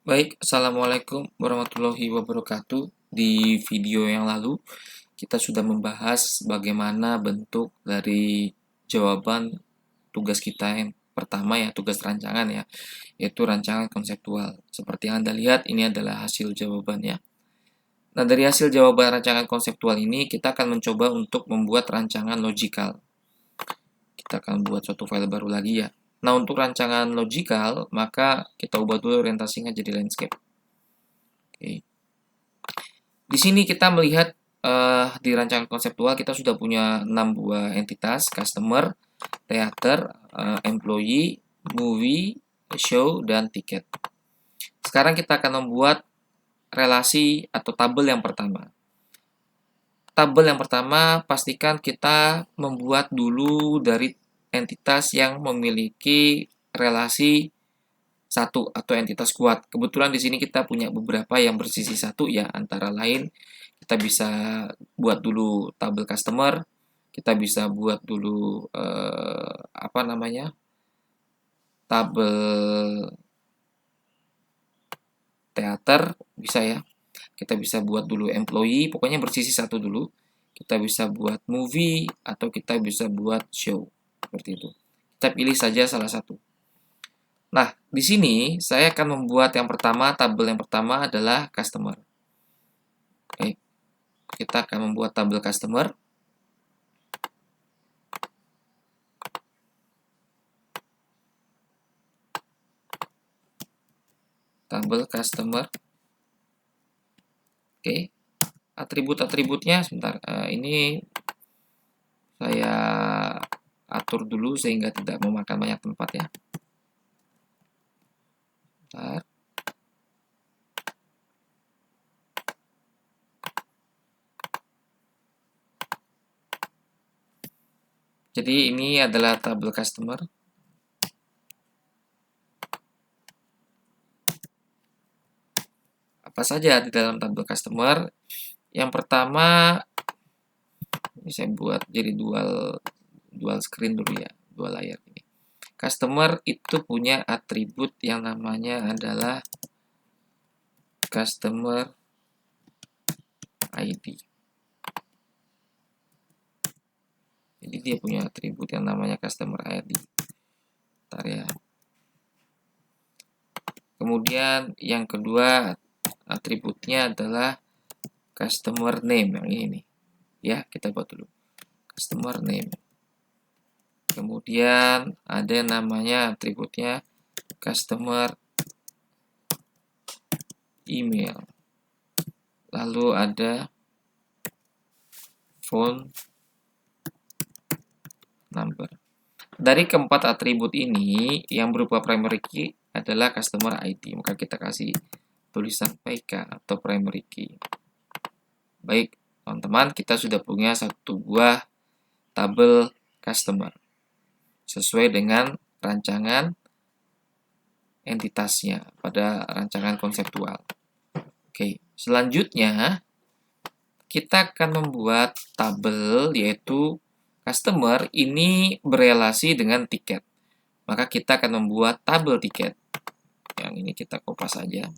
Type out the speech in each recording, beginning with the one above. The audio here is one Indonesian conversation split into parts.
Baik, Assalamualaikum warahmatullahi wabarakatuh. Di video yang lalu, kita sudah membahas bagaimana bentuk dari jawaban tugas kita yang pertama ya, tugas rancangan ya, yaitu rancangan konseptual. Seperti yang Anda lihat, ini adalah hasil jawabannya. Nah, dari hasil jawaban rancangan konseptual ini, kita akan mencoba untuk membuat rancangan logikal. Kita akan buat suatu file baru lagi ya. Nah, untuk rancangan logikal, maka kita ubah dulu orientasinya jadi landscape. Oke. Di sini kita melihat di rancangan konseptual kita sudah punya 6 buah entitas: customer, theater, employee, movie, show, dan tiket. Sekarang kita akan membuat relasi atau tabel yang pertama. Tabel yang pertama, pastikan kita membuat dulu dari entitas yang memiliki relasi satu atau entitas kuat. Kebetulan di sini kita punya beberapa yang bersisi satu ya, antara lain kita bisa buat dulu tabel customer, kita bisa buat dulu tabel teater bisa ya. Kita bisa buat dulu employee, pokoknya bersisi satu dulu. Kita bisa buat movie atau kita bisa buat show seperti itu. Kita pilih saja salah satu. Nah, di sini saya akan membuat yang pertama, tabel yang pertama adalah customer. Oke, kita akan membuat tabel customer. Tabel customer. Oke, atribut-atributnya sebentar. Ini saya atur dulu sehingga tidak memakan banyak tempat ya. Bentar. Jadi ini adalah tabel customer. Apa saja di dalam tabel customer? Yang pertama, ini saya buat jadi dual screen dulu ya, dua layar ini. Customer itu punya atribut yang namanya adalah customer ID. Jadi dia punya atribut yang namanya customer ID. Bentar ya. Kemudian yang kedua atributnya adalah customer name yang ini nih. Ya, kita buat dulu. Customer name. Kemudian ada yang namanya atributnya customer email. Lalu ada phone number. Dari keempat atribut ini, yang berupa primary key adalah customer ID. Maka kita kasih tulisan PK atau primary key. Baik, teman-teman, kita sudah punya satu buah tabel customer sesuai dengan rancangan entitasnya pada rancangan konseptual. Oke, selanjutnya kita akan membuat tabel yaitu customer ini berelasi dengan tiket. Maka kita akan membuat tabel tiket. Yang ini kita kopas saja.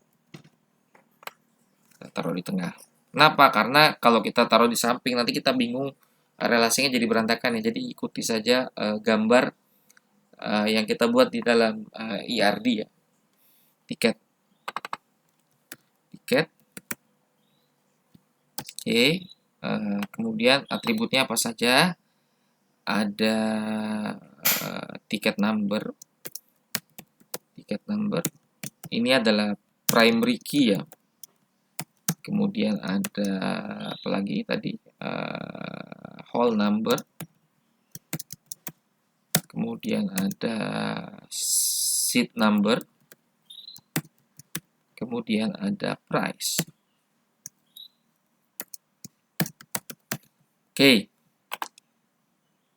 Kita taruh di tengah. Kenapa? Karena kalau kita taruh di samping nanti kita bingung, relasinya jadi berantakan ya. Jadi ikuti saja gambar yang kita buat di dalam IRD ya. Tiket. Oke. Kemudian atributnya apa saja? Ada tiket number. Ini adalah primary key ya. Kemudian ada apa lagi tadi? Whole number. Kemudian ada seat number. Kemudian ada price. Oke.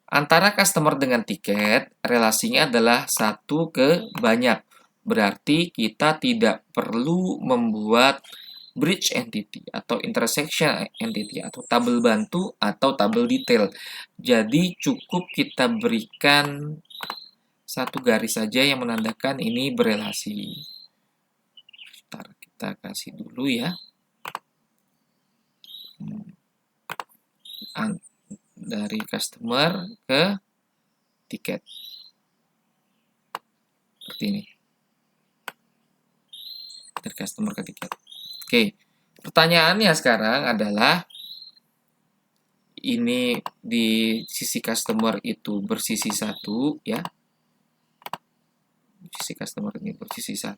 Antara customer dengan tiket, relasinya adalah satu ke banyak. Berarti kita tidak perlu membuat bridge entity atau intersection entity atau tabel bantu atau tabel detail. Jadi cukup kita berikan satu garis saja yang menandakan ini berelasi. Ntar kita kasih dulu ya. Dari customer ke tiket. Seperti ini. Dari customer ke tiket. Oke. Pertanyaannya sekarang adalah ini di sisi customer itu bersisi 1 ya. Sisi customer ini bersisi 1.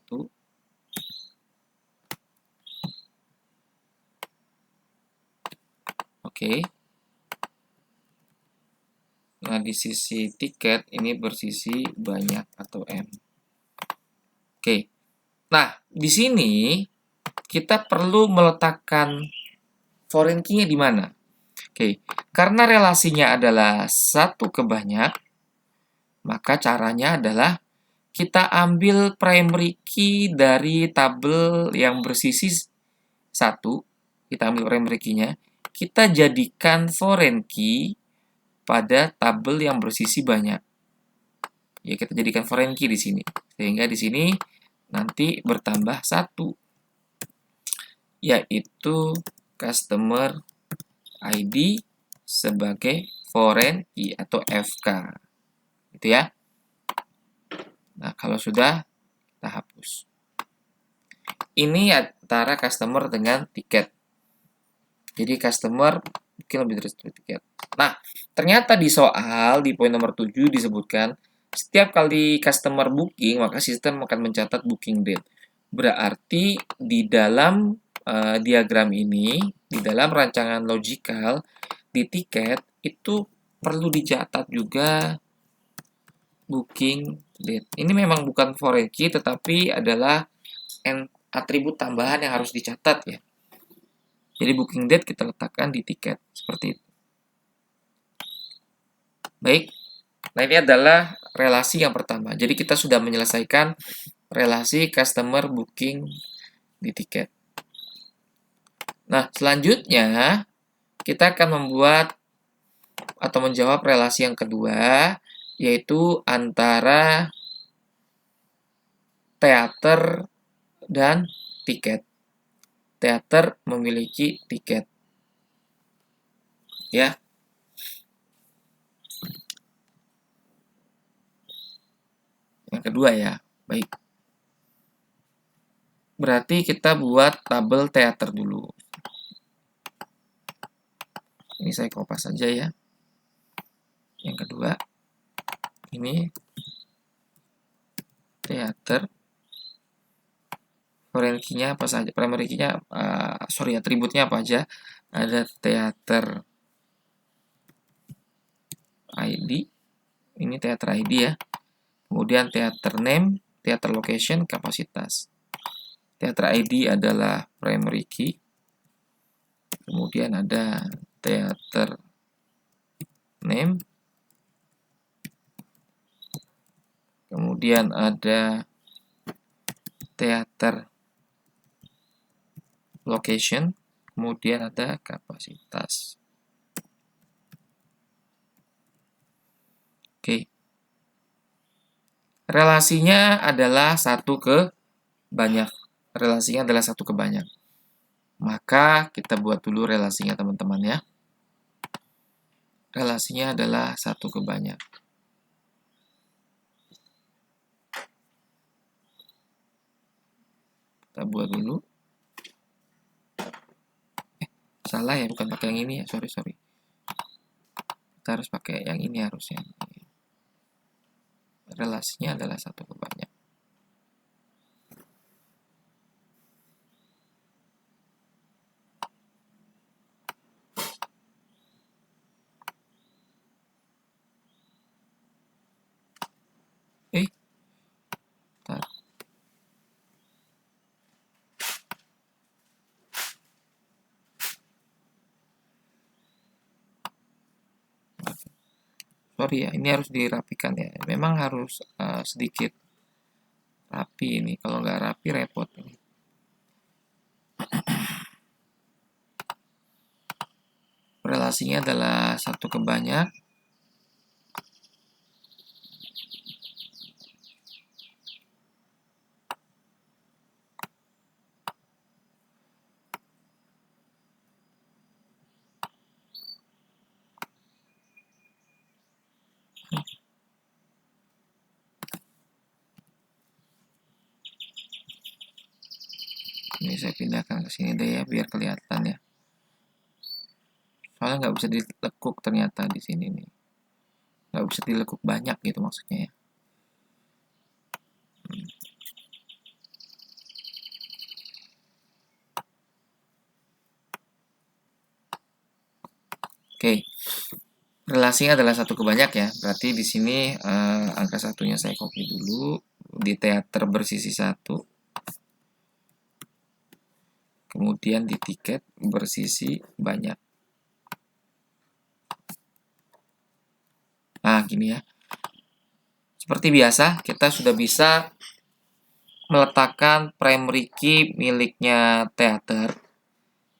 Oke. Nah, di sisi tiket ini bersisi banyak atau M. Oke. Nah, di sini kita perlu meletakkan foreign key-nya di mana? Oke, karena relasinya adalah 1 ke banyak, maka caranya adalah kita ambil primary key dari tabel yang bersisi 1, kita ambil primary key-nya, kita jadikan foreign key pada tabel yang bersisi banyak. Ya, kita jadikan foreign key di sini. Sehingga di sini nanti bertambah 1, yaitu customer ID sebagai foreign key atau FK. Gitu ya. Nah, kalau sudah, kita hapus. Ini antara customer dengan tiket. Jadi customer mungkin lebih dari tiket. Nah, ternyata di soal di poin nomor 7 disebutkan setiap kali customer booking, maka sistem akan mencatat booking date. Berarti di dalam diagram ini, di dalam rancangan logikal, di tiket, itu perlu dicatat juga booking date. Ini memang bukan foreign key, tetapi adalah atribut tambahan yang harus dicatat ya. Jadi booking date kita letakkan di tiket, seperti itu. Baik, nah ini adalah relasi yang pertama. Jadi kita sudah menyelesaikan relasi customer booking di tiket. Nah, selanjutnya kita akan membuat atau menjawab relasi yang kedua, yaitu antara teater dan tiket. Teater memiliki tiket. Ya. Yang kedua ya. Baik. Berarti kita buat tabel teater dulu. Ini saya kopas saja ya. Yang kedua, ini teater. Foreign key-nya apa saja? Primary key-nya, atributnya apa aja? Ada teater ID. Ini teater ID ya. Kemudian teater name, teater location, kapasitas. Teater ID adalah primary key. Kemudian ada teater name. Kemudian ada teater location. Kemudian ada kapasitas. Oke. Relasinya adalah 1 ke banyak. Relasinya adalah 1 ke banyak. Maka kita buat dulu relasinya teman-teman ya. Relasinya adalah 1 ke banyak. Kita buat dulu. Salah ya, bukan pakai yang ini ya. Sorry. Kita harus pakai yang ini harusnya. Relasinya adalah 1 ke banyak. Bentar. Sorry ya, ini harus dirapikan ya. Memang harus sedikit rapi ini. Kalau nggak rapi repot ini. Relasinya adalah 1 ke banyak. Ini saya pindahkan ke sini deh ya, biar kelihatan ya. Soalnya nggak bisa dilekuk ternyata di sini nih. Nggak bisa dilekuk banyak gitu maksudnya ya. Oke, relasinya adalah satu ke banyak ya. Berarti di sini angka satunya saya copy dulu di teater bersisi 1. Kemudian di tiket bersisi banyak. Nah, gini ya. Seperti biasa, kita sudah bisa meletakkan primary key miliknya teater.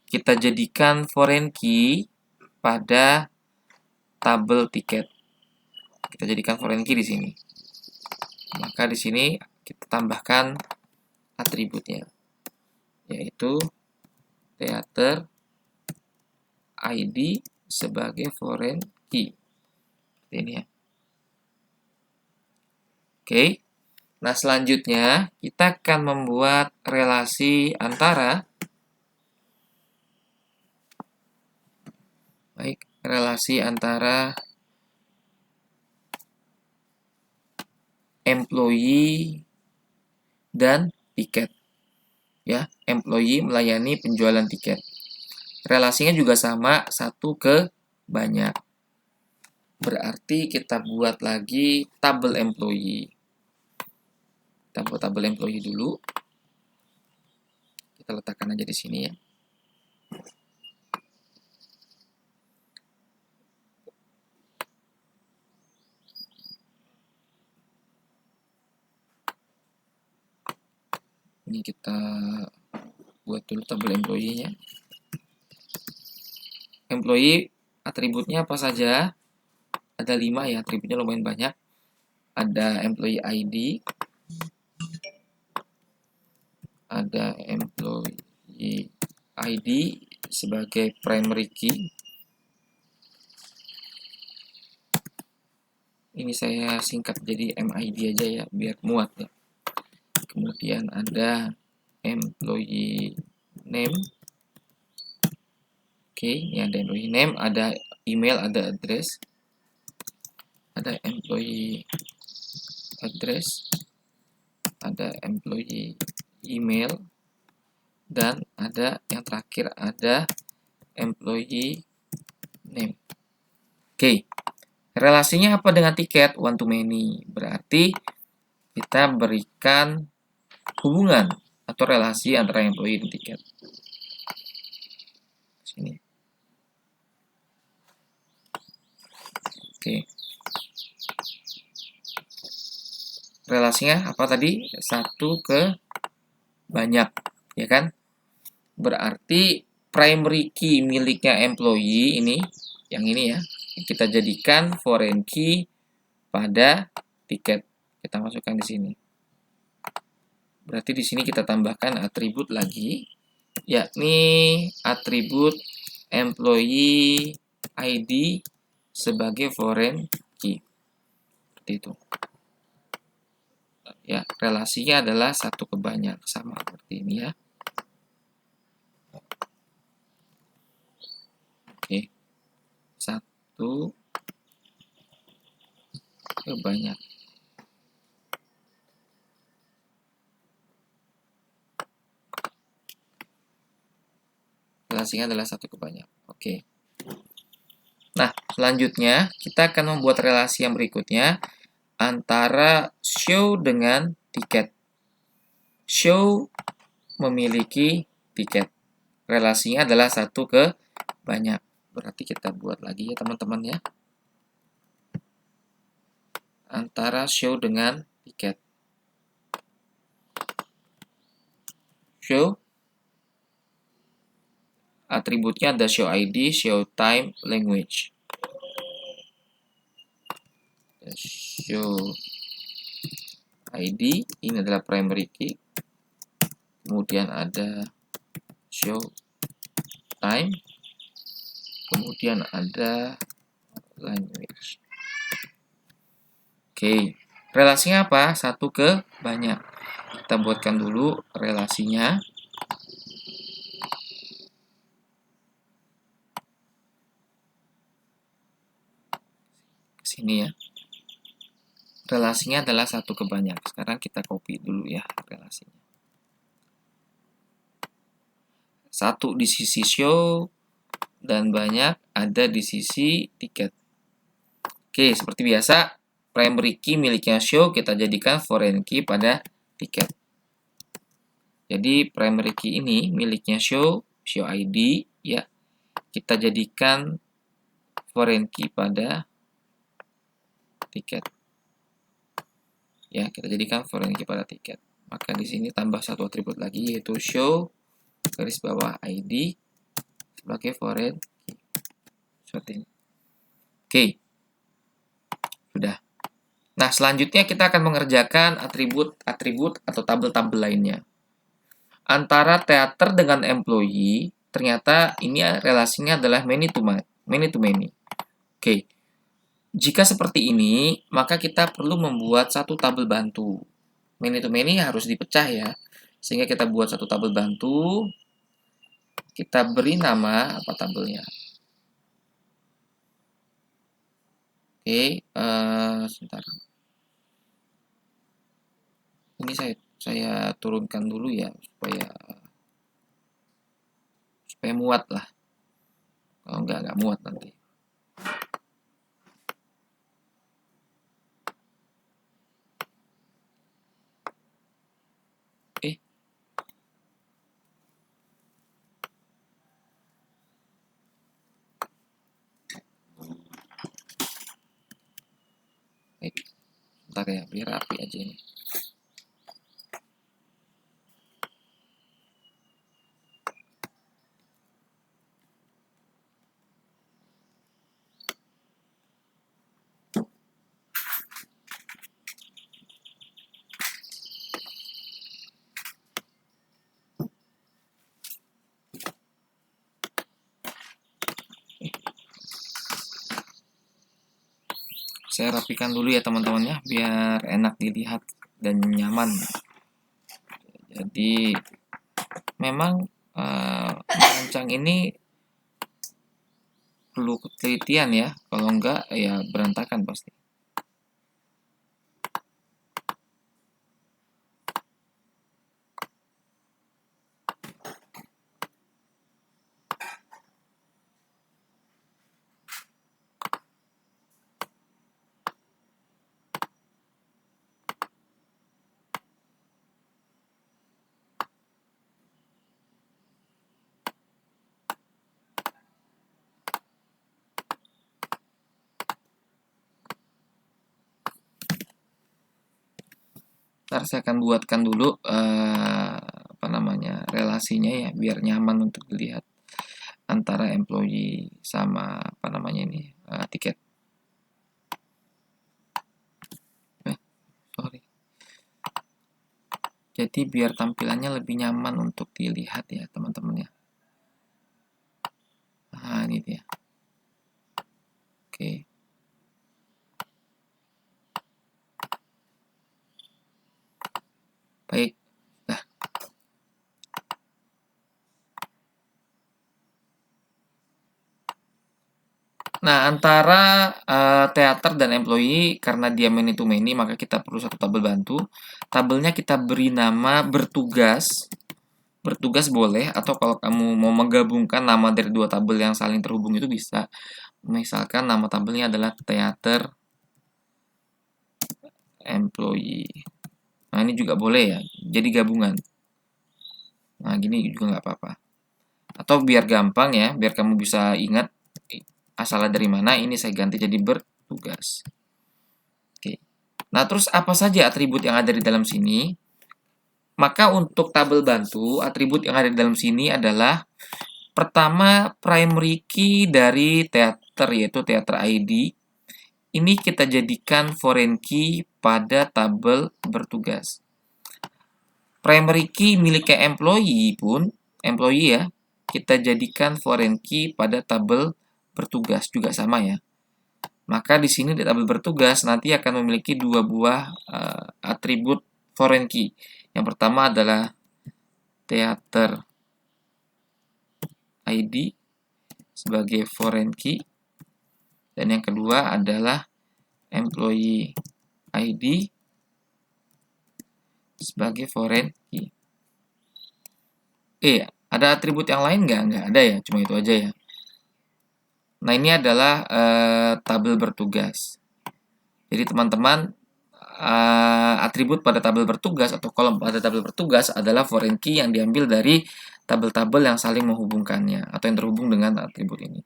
Kita jadikan foreign key pada tabel tiket. Kita jadikan foreign key di sini. Maka di sini kita tambahkan atributnya, yaitu teater ID sebagai foreign key. Ini ya. Oke. Nah, selanjutnya kita akan membuat relasi antara employee dan tiket. Ya, employee melayani penjualan tiket. Relasinya juga sama, satu ke banyak. Berarti kita buat lagi tabel employee. Kita buat tabel employee dulu. Kita letakkan aja di sini ya. Ini kita buat dulu tabel employee-nya. Employee atributnya apa saja? Ada 5 ya, atributnya lumayan banyak. Ada employee ID, ada employee ID sebagai primary key. Ini saya singkat jadi MID aja ya, biar muat ya. Kemudian ada employee name. Oke, ini ada employee name, ada email, ada address. Ada employee address, ada employee email, dan ada yang terakhir ada employee name. Oke, relasinya apa dengan tiket? One to many. Berarti kita berikan hubungan atau relasi antara employee dan tiket. Sini. Oke. Relasinya apa tadi? Satu ke banyak, ya kan? Berarti primary key miliknya employee ini, yang ini ya, kita jadikan foreign key pada tiket. Kita masukkan di sini. Berarti di sini kita tambahkan atribut lagi, yakni atribut employee ID sebagai foreign key. Seperti itu. Ya, relasinya adalah satu ke banyak, sama seperti ini ya. Oke. Satu ke banyak. Relasinya adalah satu ke banyak. Oke. Nah, selanjutnya kita akan membuat relasi yang berikutnya antara show dengan tiket. Show memiliki tiket. Relasinya adalah satu ke banyak. Berarti kita buat lagi ya teman-teman ya. Antara show dengan tiket. Show. Atributnya ada show ID, show time, language. Show ID, ini adalah primary key. Kemudian ada show time. Kemudian ada language. Oke, relasinya apa? Satu ke banyak. Kita buatkan dulu relasinya. sini ya. Relasinya adalah 1 ke banyak. Sekarang kita copy dulu ya relasinya. 1 di sisi show dan banyak ada di sisi tiket. Oke, seperti biasa, primary key miliknya show kita jadikan foreign key pada tiket. Jadi primary key ini miliknya show ID ya. Kita jadikan foreign key pada tiket. Ya, kita jadikan foreign key pada tiket. Maka di sini tambah 1 atribut lagi yaitu show garis bawah ID sebagai foreign key. Seperti ini. Oke. Sudah. Nah, selanjutnya kita akan mengerjakan atribut-atribut atau tabel-tabel lainnya. Antara teater dengan employee, ternyata ini relasinya adalah many to many. Oke. Jika seperti ini, maka kita perlu membuat satu tabel bantu. Many to many harus dipecah ya. Sehingga kita buat satu tabel bantu. Kita beri nama apa tabelnya. Oke, sebentar. Ini saya turunkan dulu ya supaya muat lah. Kalau nggak muat nanti. Bentar ya, biar rapi aja ini. Saya rapikan dulu ya teman-teman ya, biar enak dilihat dan nyaman. Jadi memang merancang ini perlu ketelitian ya, kalau enggak ya berantakan pasti. Ntar saya akan buatkan dulu relasinya ya, biar nyaman untuk dilihat antara employee sama tiket. Sorry. Jadi biar tampilannya lebih nyaman untuk dilihat ya teman-teman ya. Nah ini dia. Oke. Baik. Nah, antara teater dan employee, karena dia many to many, maka kita perlu satu tabel bantu. Tabelnya kita beri nama bertugas. Bertugas boleh, atau kalau kamu mau menggabungkan nama dari dua tabel yang saling terhubung itu bisa. Misalkan nama tabelnya adalah teater employee. Nah, ini juga boleh ya, jadi gabungan. Nah, gini juga nggak apa-apa. Atau biar gampang ya, biar kamu bisa ingat asalnya dari mana, ini saya ganti jadi bertugas. Oke. Nah, terus apa saja atribut yang ada di dalam sini? Maka untuk tabel bantu, atribut yang ada di dalam sini adalah pertama primary key dari teater, yaitu teater ID. Ini kita jadikan foreign key pada tabel bertugas. Primary key miliknya employee pun, employee ya, kita jadikan foreign key pada tabel bertugas juga sama ya. Maka di sini di tabel bertugas nanti akan memiliki dua buah atribut foreign key. Yang pertama adalah teater ID sebagai foreign key, dan yang kedua adalah employee ID sebagai foreign key. Ada atribut yang lain nggak? Nggak ada ya, cuma itu aja ya. Nah, ini adalah tabel bertugas. Jadi teman-teman, atribut pada tabel bertugas atau kolom pada tabel bertugas adalah foreign key yang diambil dari tabel-tabel yang saling menghubungkannya atau yang terhubung dengan atribut ini.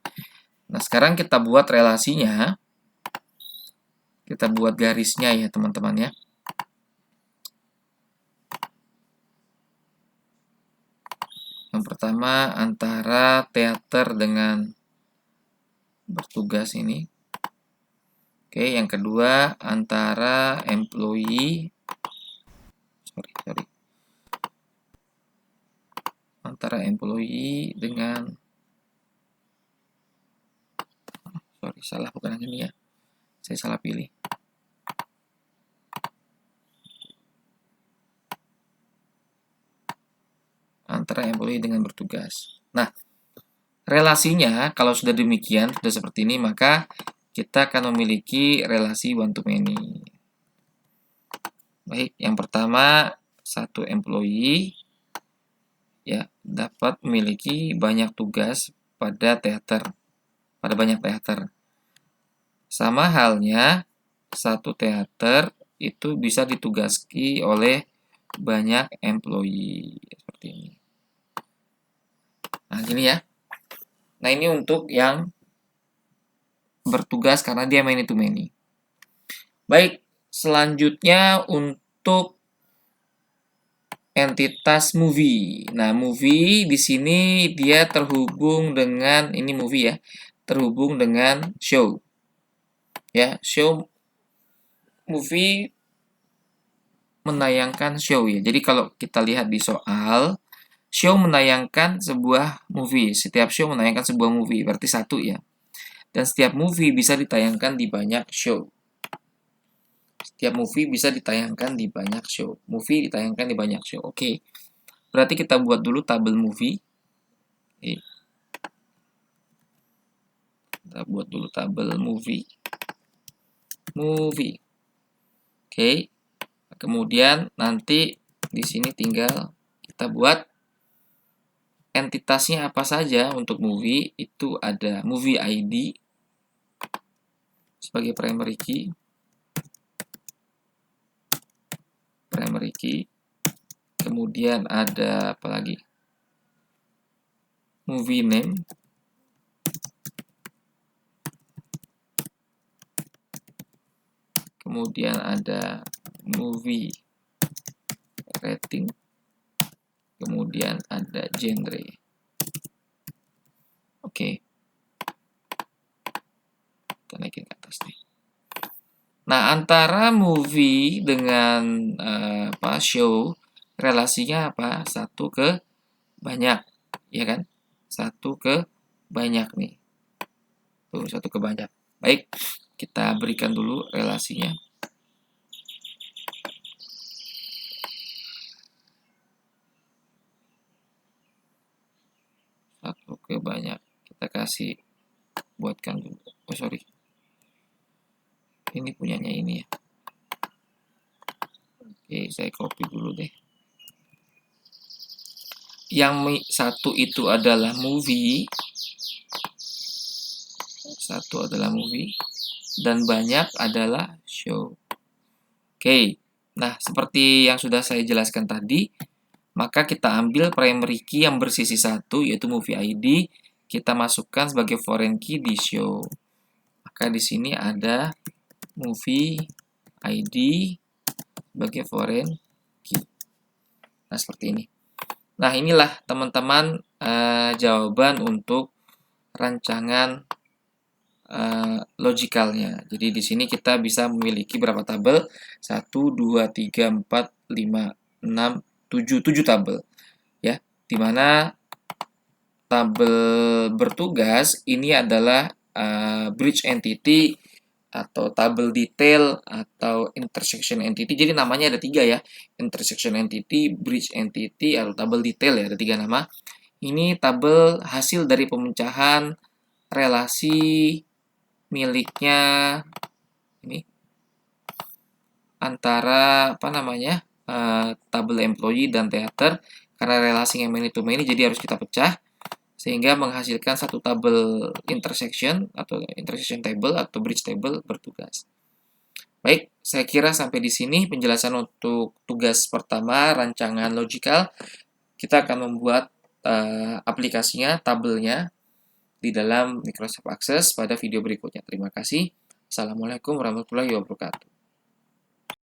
Nah, sekarang kita buat relasinya. Kita buat garisnya ya, teman-teman ya. Yang pertama antara teater dengan bertugas ini. Oke, yang kedua antara employee antara employee dengan salah, bukan yang ini ya. Saya salah pilih. Antara employee dengan bertugas. Nah, relasinya kalau sudah demikian, sudah seperti ini, maka kita akan memiliki relasi one to many. Baik, yang pertama satu employee ya dapat memiliki banyak tugas pada banyak teater. Sama halnya satu teater itu bisa ditugasi oleh banyak employee seperti ini. Nah, gini ya. Nah, ini untuk yang bertugas karena dia many to many. Baik, selanjutnya untuk entitas movie. Nah, movie di sini dia terhubung dengan ini movie ya, terhubung dengan show. Ya, show movie menayangkan show ya. Jadi kalau kita lihat di soal, show menayangkan sebuah movie. Setiap show menayangkan sebuah movie, berarti satu ya. Dan setiap movie bisa ditayangkan di banyak show. Setiap movie bisa ditayangkan di banyak show. Movie ditayangkan di banyak show. Oke. Berarti kita buat dulu tabel movie. Kita buat dulu tabel movie. Oke. Kemudian nanti di sini tinggal kita buat entitasnya apa saja untuk movie. Itu ada movie ID sebagai primary key. Kemudian ada apa lagi? Movie name. Kemudian ada movie rating. Kemudian ada genre. Oke. Kita naikin ke atas nih. Nah, antara movie dengan show, relasinya apa? Satu ke banyak, ya kan? Satu ke banyak nih. Tuh, satu ke banyak. Baik, kita berikan dulu relasinya. Satu ke banyak. Kita kasih, buatkan dulu. Oh, sorry. Ini punyanya ini ya. Oke, saya copy dulu deh. Yang satu itu adalah movie. Satu adalah movie. Dan banyak adalah show. Oke. Nah, seperti yang sudah saya jelaskan tadi, maka kita ambil primary key yang bersisi satu, yaitu movie ID. Kita masukkan sebagai foreign key di show. Maka di sini ada movie ID sebagai foreign key. Nah, seperti ini. Nah, inilah teman-teman jawaban untuk rancangan logikalnya. Jadi di sini kita bisa memiliki berapa tabel? 1, 2, 3, 4, 5, 6, 7 tabel. Ya, dimana tabel bertugas ini adalah bridge entity atau tabel detail atau intersection entity. Jadi namanya ada 3 ya. Intersection entity, bridge entity, atau tabel detail ya, ada 3 nama. Ini tabel hasil dari pemecahan relasi miliknya ini antara tabel employee dan theater. Karena relasinya many to many, jadi harus kita pecah sehingga menghasilkan satu tabel intersection atau intersection table atau bridge table bertugas. Baik, saya kira sampai di sini penjelasan untuk tugas pertama, rancangan logical. Kita akan membuat aplikasinya, tabelnya di dalam Microsoft Access pada video berikutnya. Terima kasih. Assalamualaikum warahmatullahi wabarakatuh.